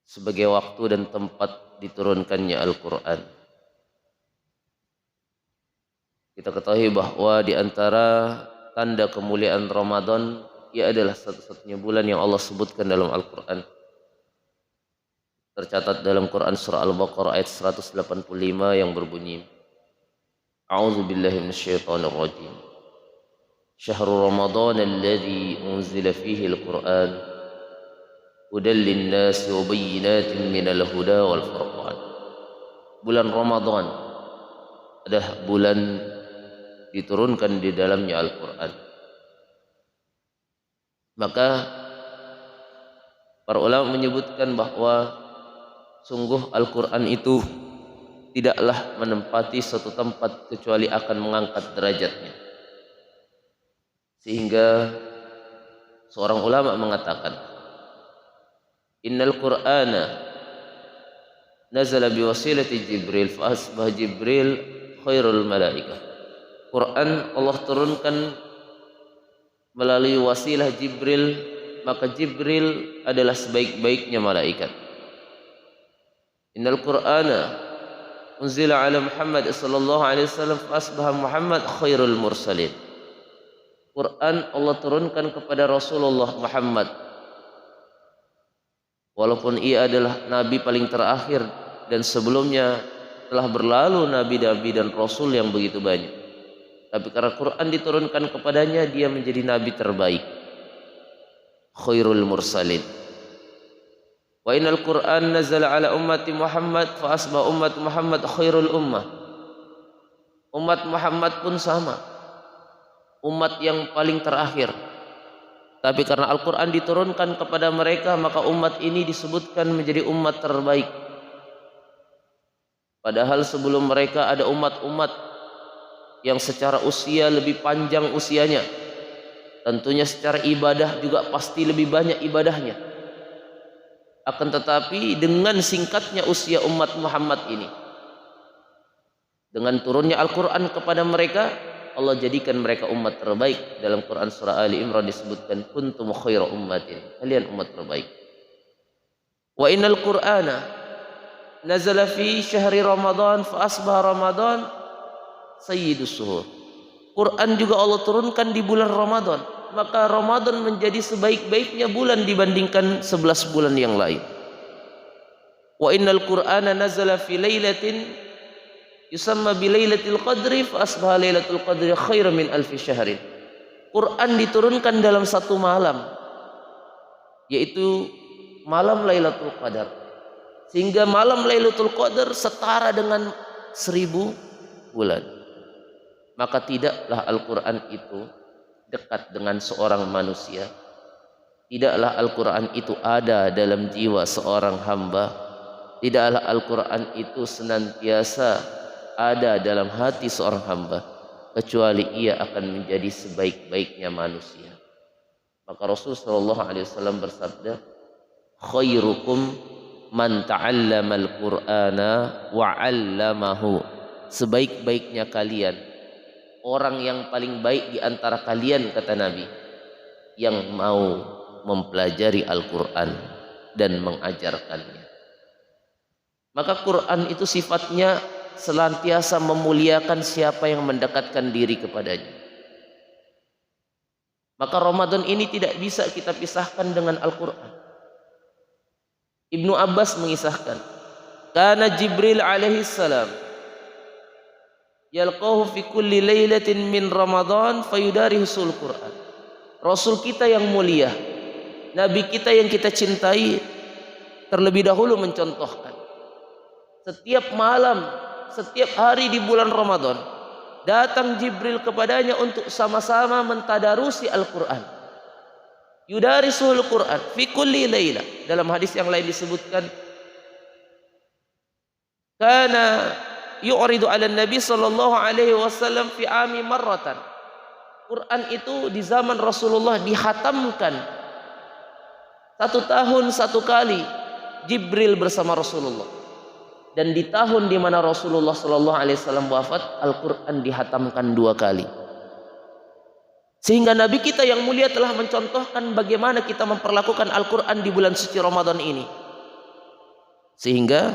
sebagai waktu dan tempat diturunkannya Al-Quran. Kita ketahui bahwa di antara tanda kemuliaan Ramadan, ia adalah satu-satunya bulan yang Allah sebutkan dalam Al-Quran. Tercatat dalam Quran surah Al-Baqarah ayat 185 yang berbunyi, A'udzu billahi minasyaitonir rajim. Syahrul Ramadan alladzi unzila fihi al-Qur'an hudan lin-nasi wa bayyinatin minal huda wal furqan. Bulan Ramadan adalah bulan diturunkan di dalamnya Al-Quran. Maka para ulama menyebutkan bahwa sungguh Al-Quran itu tidaklah menempati suatu tempat kecuali akan mengangkat derajatnya. Sehingga seorang ulama mengatakan, Innal Qur'ana nazala biwasilati Jibril fa asbah Jibril khairul malaikah. Quran Allah turunkan melalui wasilah Jibril, maka Jibril adalah sebaik-baiknya malaikat. Innal Qur'ana unzila ala Muhammad sallallahu alaihi wasallam fa asbaha Muhammad khairul mursalin. Quran Allah turunkan kepada Rasulullah Muhammad, walaupun ia adalah nabi paling terakhir dan sebelumnya telah berlalu nabi-nabi dan rasul yang begitu banyak. Tapi karena Quran diturunkan kepadanya, dia menjadi nabi terbaik, khairul mursalin. Wa innal Qur'an nazala ala ummati Muhammad fa asba ummat Muhammad khairul ummah. Umat Muhammad pun sama, umat yang paling terakhir. Tapi karena Al-Quran diturunkan kepada mereka, maka umat ini disebutkan menjadi umat terbaik. Padahal sebelum mereka ada umat-umat yang secara usia lebih panjang usianya. Tentunya secara ibadah juga pasti lebih banyak ibadahnya. Akan tetapi dengan singkatnya usia umat Muhammad ini, dengan turunnya Al-Quran kepada mereka, Allah jadikan mereka umat terbaik. Dalam Quran surah Ali Imran disebutkan, kuntum khaira ummatin, kalian umat terbaik. Wa innal Qur'ana nazala fi syahri Ramadan fa asbaha Ramadan sayyidus suhur. Quran juga Allah turunkan di bulan Ramadan, maka Ramadan menjadi sebaik-baiknya bulan dibandingkan 11 bulan yang lain. Wa innal Qur'ana nazala fi lailatin yusamma bi lailatul qadri fa asbaha lailatul qadri khairan min alfi syahrin. Quran diturunkan dalam satu malam, yaitu malam Lailatul Qadar, sehingga malam Lailatul Qadar setara dengan 1000 bulan. Maka tidaklah Al-Quran itu dekat dengan seorang manusia, tidaklah Al-Quran itu ada dalam jiwa seorang hamba, tidaklah Al-Quran itu senantiasa ada dalam hati seorang hamba, kecuali ia akan menjadi sebaik-baiknya manusia. Maka Rasulullah SAW bersabda, khairukum man ta'allama al-Qur'ana wa 'allamahu. Sebaik-baiknya kalian, orang yang paling baik di antara kalian, kata Nabi, yang mau mempelajari Al-Quran dan mengajarkannya. Maka Quran itu sifatnya senantiasa memuliakan siapa yang mendekatkan diri kepadanya. Maka Ramadan ini tidak bisa kita pisahkan dengan Al-Quran. Ibnu Abbas mengisahkan, karena Jibril alaihi salam yalqahu fi kulli lailatin min Ramadan fayudarisul Quran. Rasul kita yang mulia, Nabi kita yang kita cintai, terlebih dahulu mencontohkan, setiap malam, setiap hari di bulan Ramadan datang Jibril kepadanya untuk sama-sama mentadarusi Al-Quran. Yudarisul Quran fi kulli laila. Dalam hadis yang lain disebutkan, kana yu'ridu 'ala Nabi sallallahu alaihi wasallam fi ami marratan. Quran itu di zaman Rasulullah dihatamkan 1 tahun 1 kali Jibril bersama Rasulullah. Dan di tahun di mana Rasulullah sallallahu alaihi wasallam wafat, Al-Quran dihatamkan 2 kali. Sehingga Nabi kita yang mulia telah mencontohkan bagaimana kita memperlakukan Al-Quran di bulan suci Ramadan ini. Sehingga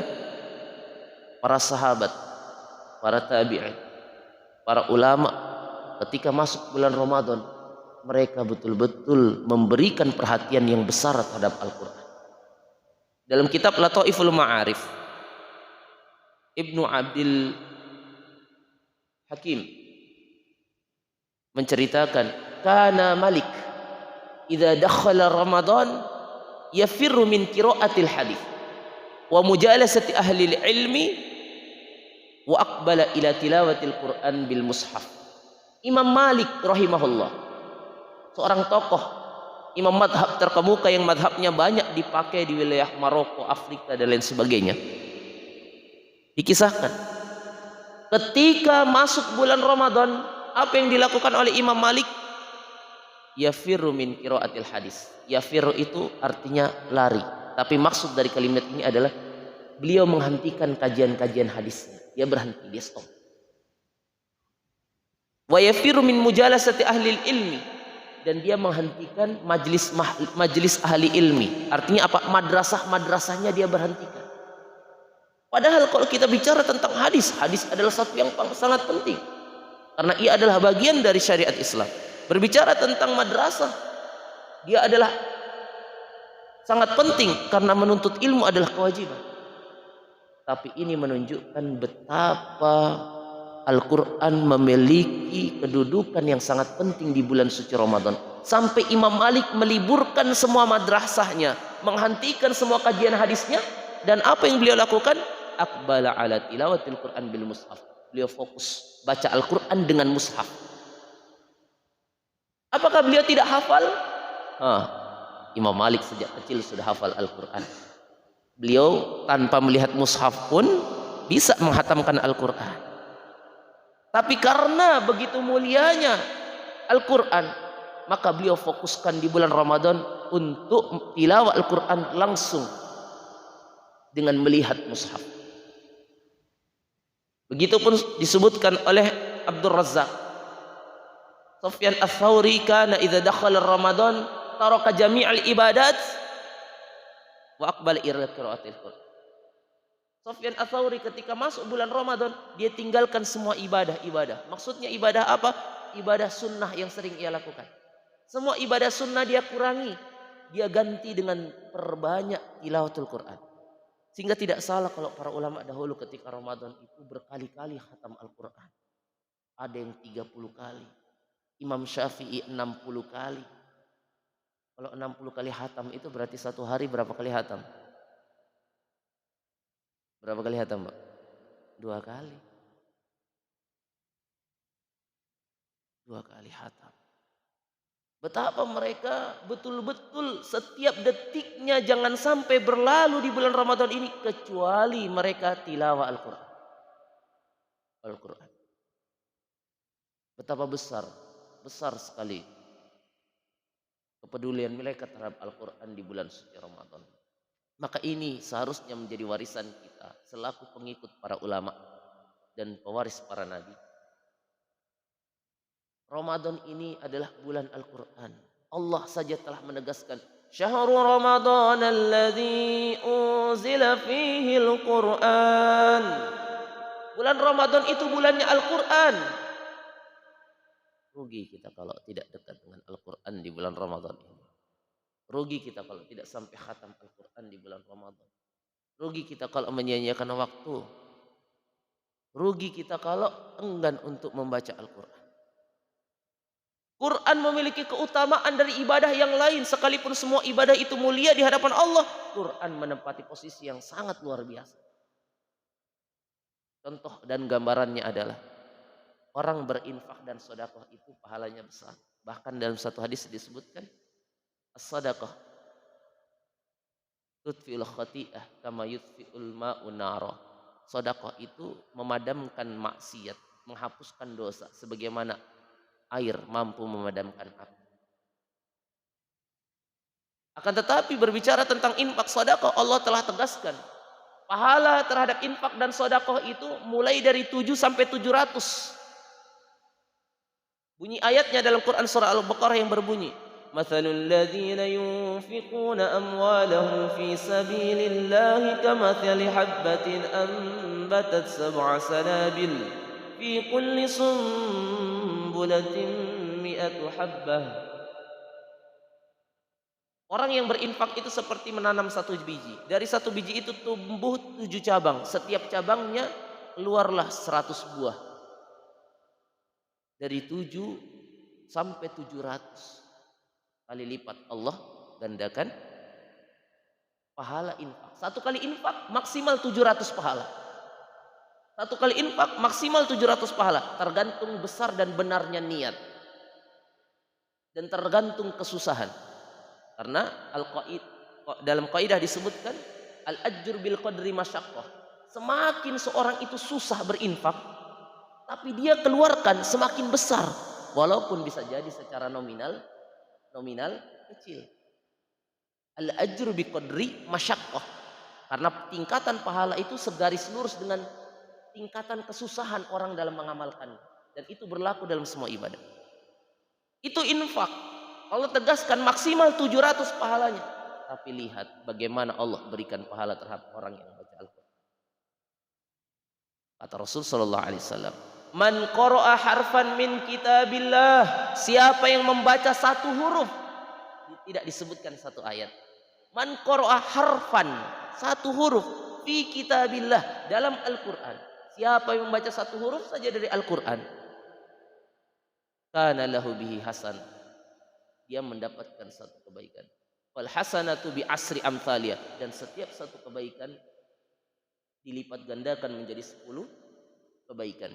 para sahabat, para tabi'in, para ulama ketika masuk bulan Ramadan, mereka betul-betul memberikan perhatian yang besar terhadap Al-Quran. Dalam kitab Lataiful Ma'arif, Ibnu Abdul Hakim menceritakan, kana Malik idza dakhala Ramadan yafirru min qiraatil hadits wa mujalasati ahli ilmi wa aqbala ila tilawatil Quran bil mushaf. Imam Malik rahimahullah, seorang tokoh imam madhab terkemuka yang madhabnya banyak dipakai di wilayah Maroko, Afrika dan lain sebagainya, dikisahkan ketika masuk bulan Ramadan, apa yang dilakukan oleh Imam Malik? Yafirru min qiraatil hadis. Yafirru itu artinya lari, tapi maksud dari kalimat ini adalah beliau menghentikan kajian-kajian hadisnya. Dia berhenti, dia stop. Wa yafirru min mujalasati ahli ilmi, dan dia menghentikan majlis ahli ilmi. Artinya apa? Madrasahnya dia berhentikan. Padahal kalau kita bicara tentang hadis, hadis adalah satu yang sangat penting, karena ia adalah bagian dari syariat Islam. Berbicara tentang madrasah, dia adalah sangat penting karena menuntut ilmu adalah kewajiban. Tapi ini menunjukkan betapa Al-Quran memiliki kedudukan yang sangat penting di bulan suci Ramadan. Sampai Imam Malik meliburkan semua madrasahnya, menghentikan semua kajian hadisnya, dan apa yang beliau lakukan? Aqbala ala tilawatil Quran bil mushaf. Beliau fokus baca Al-Quran dengan mushaf. Apakah beliau tidak hafal? Imam Malik sejak kecil sudah hafal Al-Quran. Beliau tanpa melihat mushaf pun bisa menghatamkan Al-Quran. Tapi karena begitu mulianya Al-Quran, maka beliau fokuskan di bulan Ramadan untuk tilawah Al-Quran langsung dengan melihat mushaf. Begitupun disebutkan oleh Abdul Razzaq, Sufyan Ats-Tsauri kana idza dakhala Ramadan taraka jami'al ibadat wa aqbala ila qiraatil Qur'an. Sufyan Ats-Tsauri ketika masuk bulan Ramadan, dia tinggalkan semua ibadah-ibadah. Maksudnya ibadah apa? Ibadah sunnah yang sering ia lakukan. Semua ibadah sunnah dia kurangi, dia ganti dengan perbanyak tilawatul Quran. Sehingga tidak salah kalau para ulama dahulu ketika Ramadan itu berkali-kali khatam Al-Quran. Ada yang 30 kali. Imam Syafi'i 60 kali. Kalau 60 kali khatam itu berarti satu hari berapa kali khatam? Berapa kali khatam, Pak? 2 kali. 2 kali khatam. Betapa mereka betul-betul setiap detiknya jangan sampai berlalu di bulan Ramadan ini kecuali mereka tilawah Al-Quran. Al-Quran. Betapa besar sekali kepedulian mereka terhadap Al-Quran di bulan suci Ramadan. Maka ini seharusnya menjadi warisan kita selaku pengikut para ulama dan pewaris para nabi. Ramadan ini adalah bulan Al-Quran. Allah saja telah menegaskan, Syahrul Ramadan alladzi unzila fihi Al-Quran. Bulan Ramadan itu bulannya Al-Quran. Rugi kita kalau tidak dekat dengan Al-Quran di bulan Ramadan ini. Rugi kita kalau tidak sampai khatam Al-Quran di bulan Ramadan. Rugi kita kalau menyia-nyiakan waktu. Rugi kita kalau enggan untuk membaca Al-Quran. Quran memiliki keutamaan dari ibadah yang lain. Sekalipun semua ibadah itu mulia di hadapan Allah, Quran menempati posisi yang sangat luar biasa. Contoh dan gambarannya adalah orang berinfak dan sedekah itu pahalanya besar. Bahkan dalam satu hadis disebutkan, as-sadaqah tudfi'ul khati'ah kama yudfi'ul ma'u nara. Sedekah itu memadamkan maksiat, menghapuskan dosa sebagaimana air mampu memadamkan api. Akan tetapi berbicara tentang infak sedekah, Allah telah tegaskan pahala terhadap infak dan sedekah itu mulai dari 7 sampai 700. Bunyi ayatnya dalam Quran surah Al-Baqarah yang berbunyi, Mathalul ladzina yunfiquna amwalahum fi sabilillahi kamathali habbatin ambatat sab'a sanabil fi kulli sumbulatin mi'atu habbah. Orang yang berinfak itu seperti menanam satu biji. Dari satu biji itu tumbuh 7 cabang. Setiap cabangnya keluarlah 100 buah. Dari 7 sampai 700 kali lipat Allah gandakan pahala infak. Satu kali infak maksimal 700 pahala. Satu kali infak maksimal 700 pahala. Tergantung besar dan benarnya niat. Dan tergantung kesusahan. Karena dalam kaidah disebutkan al-ajr bil qadri masyaqqah. Semakin seorang itu susah berinfak, tapi dia keluarkan semakin besar, walaupun bisa jadi secara nominal kecil. Al-ajr bi qadri masyaqqah. Karena tingkatan pahala itu segaris lurus dengan tingkatan kesusahan orang dalam mengamalkan, dan itu berlaku dalam semua ibadah. Itu infak. Allah tegaskan maksimal 700 pahalanya. Tapi lihat bagaimana Allah berikan pahala terhadap orang yang baca Al-Quran. Kata Rasul sallallahu alaihi wasallam, "Man qara'a harfan min kitabillah." Siapa yang membaca satu huruf, tidak disebutkan satu ayat. Man qara'a harfan, satu huruf, fi kitabillah, dalam Al-Quran. Siapa yang membaca satu huruf saja dari Al-Quran, kana lahu bihi hasan, dia mendapatkan satu kebaikan. Wal hasanatu bi asri amthalia, dan setiap satu kebaikan dilipat gandakan menjadi 10 kebaikan.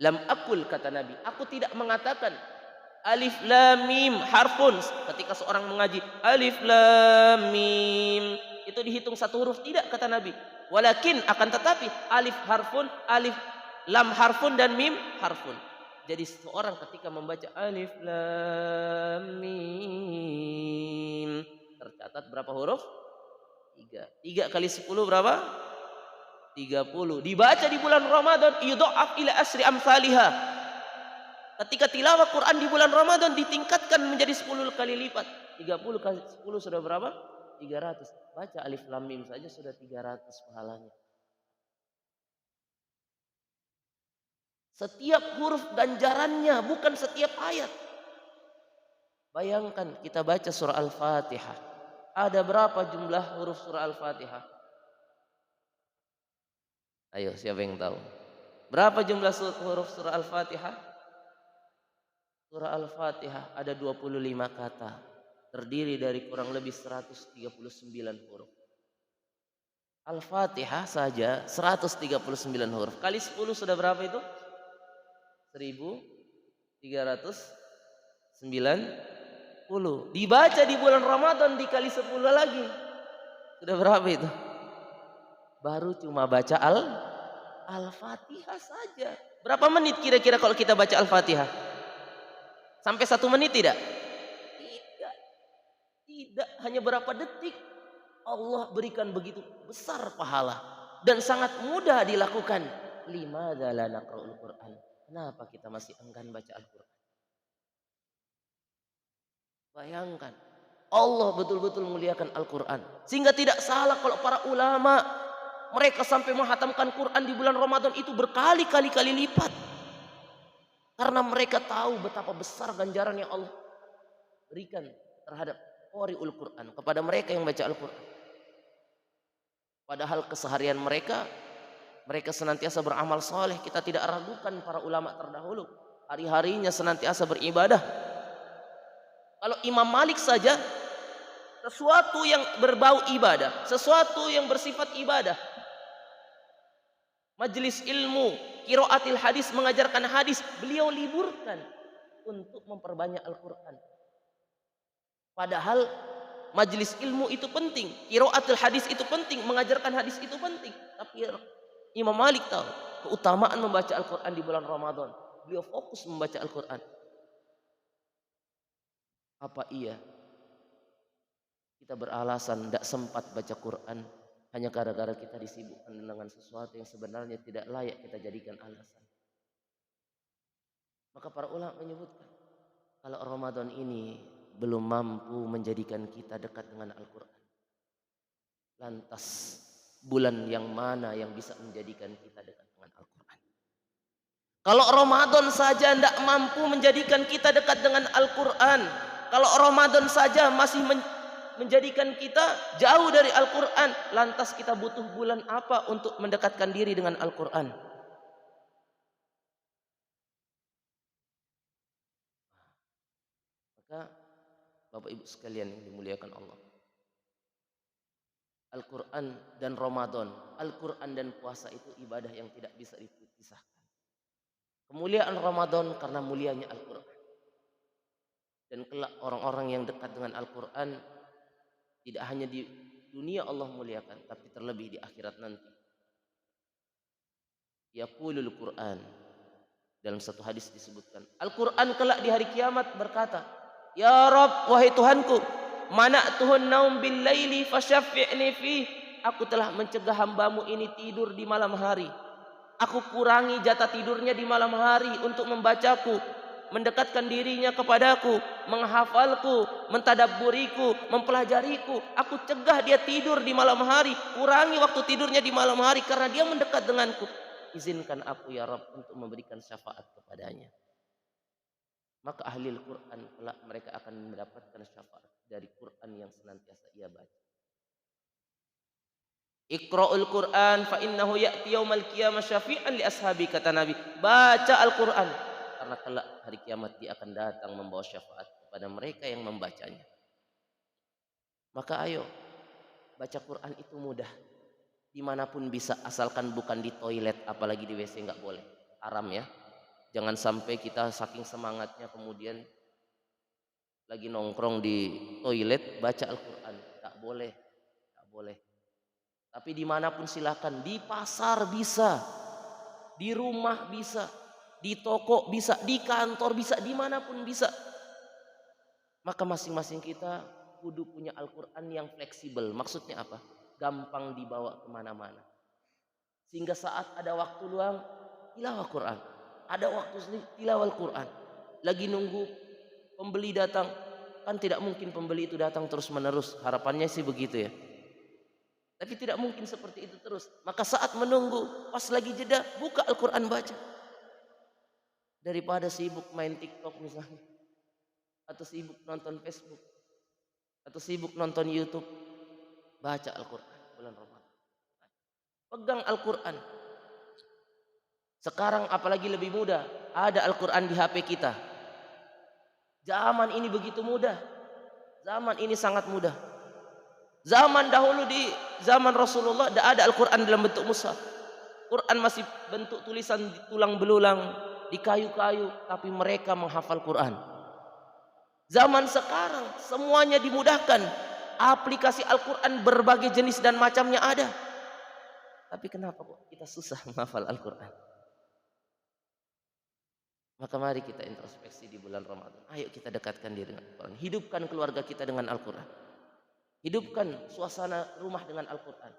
Lam aqul, kata Nabi, aku tidak mengatakan alif lam mim harfun. Ketika seorang mengaji alif lam mim itu dihitung satu huruf, tidak, kata Nabi. Walakin, akan tetapi, alif harfun, alif lam harfun, dan mim harfun. Jadi seorang ketika membaca alif lam mim tercatat berapa huruf? 3. 3 kali 10 berapa? 30. Dibaca di bulan Ramadan, yudha'af ila asri amsalihha. Ketika tilawah Quran di bulan Ramadan ditingkatkan menjadi 10 kali lipat. 30 kali 10 sudah berapa? 300. Baca alif lam mim saja sudah 300 pahalanya. Setiap huruf ganjarannya, bukan setiap ayat. Bayangkan kita baca surah Al-Fatihah. Ada berapa jumlah huruf surah Al-Fatihah? Ayo, siapa yang tahu? Berapa jumlah huruf surah Al-Fatihah? Surah Al-Fatihah ada 25 kata. Terdiri dari kurang lebih 139 huruf. Al-Fatihah saja 139 huruf. Kali 10 sudah berapa itu? 1390. Dibaca di bulan Ramadan dikali 10 lagi. Sudah berapa itu? Baru cuma baca Al-Fatihah saja. Berapa menit kira-kira kalau kita baca Al-Fatihah? Sampai 1 menit tidak? Tidak, hanya berapa detik. Allah berikan begitu besar pahala dan sangat mudah dilakukan. Limadza la naqra'ul Qur'an? Kenapa kita masih enggan baca Al-Quran? Bayangkan, Allah betul-betul memuliakan Al-Quran. Sehingga tidak salah kalau para ulama, mereka sampai menghatamkan Quran di bulan Ramadan itu berkali-kali lipat. Karena mereka tahu betapa besar ganjaran yang Allah berikan terhadap qari'ul Quran, kepada mereka yang baca Al-Quran. Padahal keseharian mereka senantiasa beramal soleh. Kita tidak ragukan para ulama terdahulu, hari-harinya senantiasa beribadah. Kalau Imam Malik saja, sesuatu yang berbau ibadah, sesuatu yang bersifat ibadah, majelis ilmu, qiraatil hadis, mengajarkan hadis, beliau liburkan untuk memperbanyak Al-Quran. Padahal majelis ilmu itu penting, qiraatil hadis itu penting, mengajarkan hadis itu penting. Tapi Imam Malik tahu keutamaan membaca Al-Quran di bulan Ramadan. Beliau fokus membaca Al-Quran. Apa iya kita beralasan tidak sempat baca Quran hanya gara-gara kita disibukkan dengan sesuatu yang sebenarnya tidak layak kita jadikan alasan? Maka para ulama menyebutkan, Kalau Ramadan ini belum mampu menjadikan kita dekat dengan Al-Quran, lantas bulan yang mana yang bisa menjadikan kita dekat dengan Al-Quran? Kalau Ramadan saja tidak mampu menjadikan kita dekat dengan Al-Quran, kalau Ramadan saja masih menjadikan kita jauh dari Al-Quran, lantas kita butuh bulan apa untuk mendekatkan diri dengan Al-Quran? Maka Bapak Ibu sekalian yang dimuliakan Allah, Al-Quran dan Ramadan, Al-Quran dan puasa itu ibadah yang tidak bisa dipisahkan. Kemuliaan Ramadan karena mulianya Al-Quran. Dan kelak orang-orang yang dekat dengan Al-Quran tidak hanya di dunia Allah muliakan, tapi terlebih di akhirat nanti. Yaqulul Quran, dalam satu hadis disebutkan, Al-Quran kelak di hari kiamat berkata, Ya Rabb, wahai Tuhanku, mana'tuhun naum bil laili fasyafi'ni fih. Aku telah mencegah hambamu ini tidur di malam hari. Aku kurangi jatah tidurnya di malam hari untuk membacaku, mendekatkan dirinya kepadaku, menghafalku, mentadabburiku, mempelajariku. Aku cegah dia tidur di malam hari, kurangi waktu tidurnya di malam hari karena dia mendekat denganku. Izinkan aku ya Rabb untuk memberikan syafaat kepadanya. Maka ahli Al-Quran kelak mereka akan mendapatkan syafaat dari Quran yang senantiasa ia baca. Iqra'ul Quran fa innahu ya'ti yaumal qiyamah syafi'an li ashabi, kata Nabi. Baca Al-Quran karena kelak hari kiamat dia akan datang membawa syafaat kepada mereka yang membacanya. Maka ayo, baca Quran itu mudah. Dimanapun bisa, asalkan bukan di toilet, apalagi di WC nggak boleh. Haram ya. Jangan sampai kita saking semangatnya kemudian lagi nongkrong di toilet baca Al-Quran. Tak boleh, tak boleh. Tapi dimanapun silakan, di pasar bisa, di rumah bisa, di toko bisa, di kantor bisa, dimanapun bisa. Maka masing-masing kita kudu punya Al-Quran yang fleksibel. Maksudnya apa? Gampang dibawa kemana-mana. Sehingga saat ada waktu luang, tilawah Quran. Ada waktu sendiri, tilawah Al-Quran. Lagi nunggu pembeli datang, kan tidak mungkin pembeli itu datang terus menerus. Harapannya sih begitu ya. Tapi tidak mungkin seperti itu terus. Maka saat menunggu, pas lagi jeda, buka Al-Quran baca. Daripada sibuk main TikTok misalnya. Atau sibuk nonton Facebook. Atau sibuk nonton YouTube. Baca Al-Quran bulan Ramadan. Pegang Al-Quran. Sekarang apalagi lebih mudah. Ada Al-Quran di HP kita. Zaman ini begitu mudah. Zaman ini sangat mudah. Zaman dahulu di zaman Rasulullah tidak ada Al-Quran dalam bentuk mushaf. Quran masih bentuk tulisan di tulang belulang, di kayu-kayu, tapi mereka menghafal Quran. Zaman sekarang semuanya dimudahkan. Aplikasi Al-Quran berbagai jenis dan macamnya ada. Tapi kenapa kok kita susah menghafal Al-Quran? Maka mari kita introspeksi di bulan Ramadan. Ayo kita dekatkan diri dengan Al-Quran. Hidupkan keluarga kita dengan Al-Quran. Hidupkan suasana rumah dengan Al-Quran.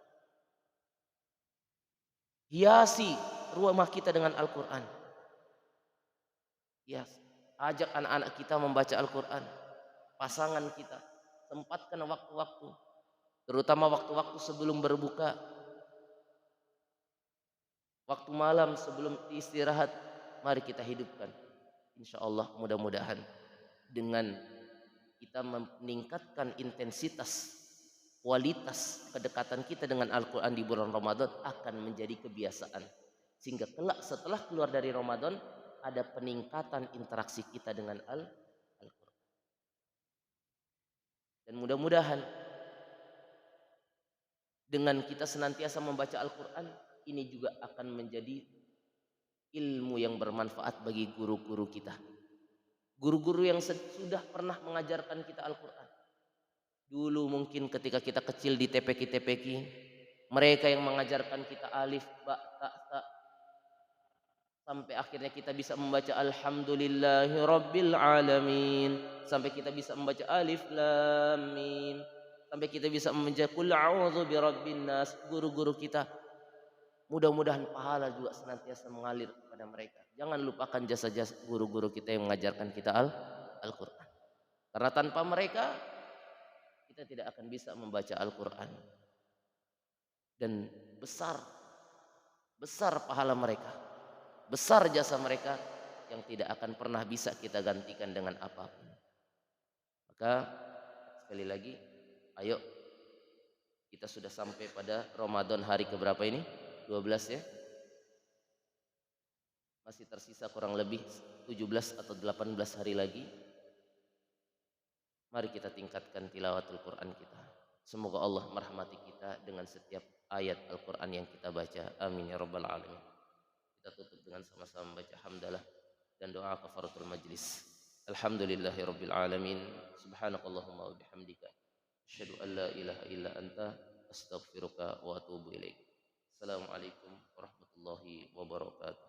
Hiasi rumah kita dengan Al-Quran. Hias. Ajak anak-anak kita membaca Al-Quran. Pasangan kita. Sempatkan waktu-waktu. Terutama waktu-waktu sebelum berbuka. Waktu malam sebelum istirahat. Mari kita hidupkan. Insya Allah mudah-mudahan. Dengan kita meningkatkan intensitas, kualitas kedekatan kita dengan Al-Quran di bulan Ramadan akan menjadi kebiasaan. Sehingga kelak setelah keluar dari Ramadan ada peningkatan interaksi kita dengan Al-Quran. Dan mudah-mudahan dengan kita senantiasa membaca Al-Quran, ini juga akan menjadi ilmu yang bermanfaat bagi guru-guru kita. Guru-guru yang sudah pernah mengajarkan kita Al-Quran. Dulu mungkin ketika kita kecil di TPQ-TPQ, mereka yang mengajarkan kita alif, ba, ta, sa. Sampai akhirnya kita bisa membaca Alhamdulillahi Rabbil Alamin. Sampai kita bisa membaca alif, lam, mim. Sampai kita bisa membaca Qul a'udzu birabbin nas. Guru-guru kita. Mudah-mudahan pahala juga senantiasa mengalir kepada mereka. Jangan lupakan jasa-jasa guru-guru kita yang mengajarkan kita Al-Quran. Al-Quran. Karena tanpa mereka kita tidak akan bisa membaca Al-Quran. Dan besar pahala mereka, besar jasa mereka yang tidak akan pernah bisa kita gantikan dengan apapun. Maka sekali lagi, ayo, kita sudah sampai pada Ramadan hari keberapa ini? 12 ya. Masih tersisa kurang lebih 17 atau 18 hari lagi. Mari kita tingkatkan tilawatul Quran kita. Semoga Allah merahmati kita dengan setiap ayat Al-Quran yang kita baca. Amin ya rabbal alamin. Kita tutup dengan sama-sama baca hamdalah dan doa kafaratul majlis. Alhamdulillahi rabbil alamin. Subhanakallahumma wa bihamdika asyhadu an la ilaha illa anta astaghfiruka wa atubu ilaik. Assalamualaikum warahmatullahi wabarakatuh.